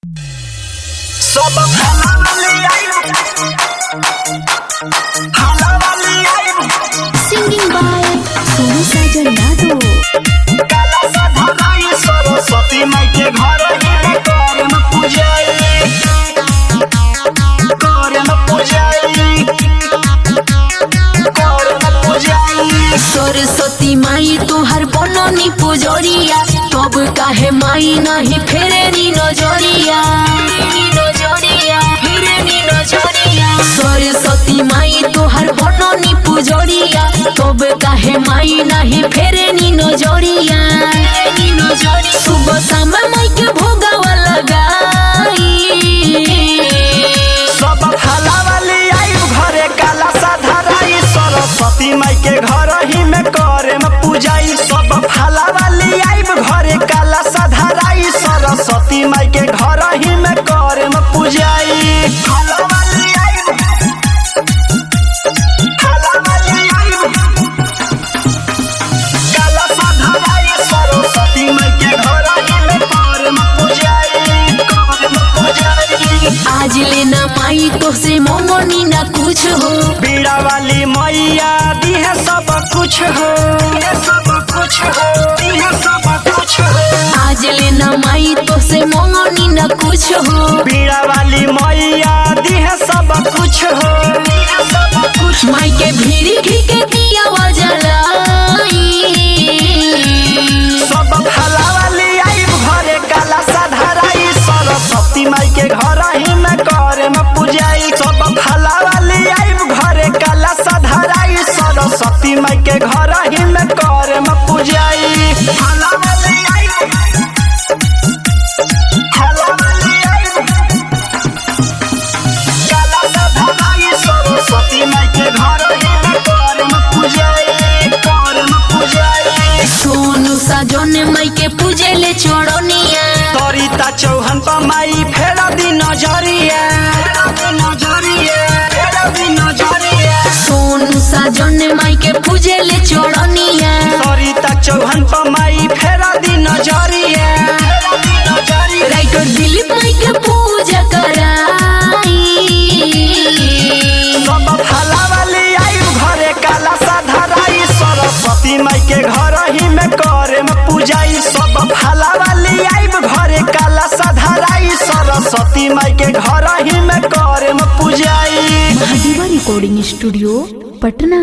सब खाना वाली आई खाना वाली आई Singing by Sonu Sajan Yadav. काला साधनाई सरस्वती माई के घर में करम पूजाई करम पूजाई करम पूजाई। सरस्वती माई तोहर बननी पुजरिया, तब काहे माई नहीं फेरे नी नजरिया फेरे नी नजरिया। सरस्वती माई तोहर बननी पुजरिया, तब काहे माई नहीं फेरे नी नजरिया। सुबह शाम माई के भोगावा लगाई, सब खाला वाली आई घरे काला साधनाई सरस्वती माई के घर ही में करम पूजाई। सब खाला वाली आई घरे काला साधनाई सरस्वती माई के घर ही में करम पूजाई। खाला वाली आई खाला वाली आई काला साधनाई सरस्वती माई के घर ही में करम पूजाई करम पूजाई। आज लेना माई तो से मोमनी ना कुछ हो, बीड़ा वाली मैया दी है सब कुछ हो सब कुछ हो दी है सब कुछ हो। आज लेना माई तो से मोमनी ना कुछ हो। बीड़ा वाली मैया दी है सब कुछ हो सब कुछ। माई के भीड़ी घी के दिया जलाई, सब खाला वाली आई घरे काला साधनाई सरस्वती माई के घर ही में करम पूजाई। सब खाला वाली आई घरे काला साधनाई सरस्वती माई के घर ही में करम पूजाई। खाला वाली आई खाला वाली आई काला साधनाई सरस्वती माई के घर ही में करम पूजाई करम पूजाई। सोनू साजन माई के पूजे ले चढ़निया, तोरीता चौहन पर माई फेरा दी नजरिया फेरा दी नजरिया। सोनू साजन माई के पूजे ले चढ़निया। तोरीता चौहन पर माई फेरा दी नजरिया राइटर दिलीप माई के पूजा कराई, सब खाला वाली आई घरे काला साधनाई सरस्वती माई के घर ही में करम पूजाई। सब खाला वाली आई घरे काला साधनाई सरस्वती माई के घर ही में करम पूजाई। महादेवा रिकॉर्डिंग स्टूडियो पटना।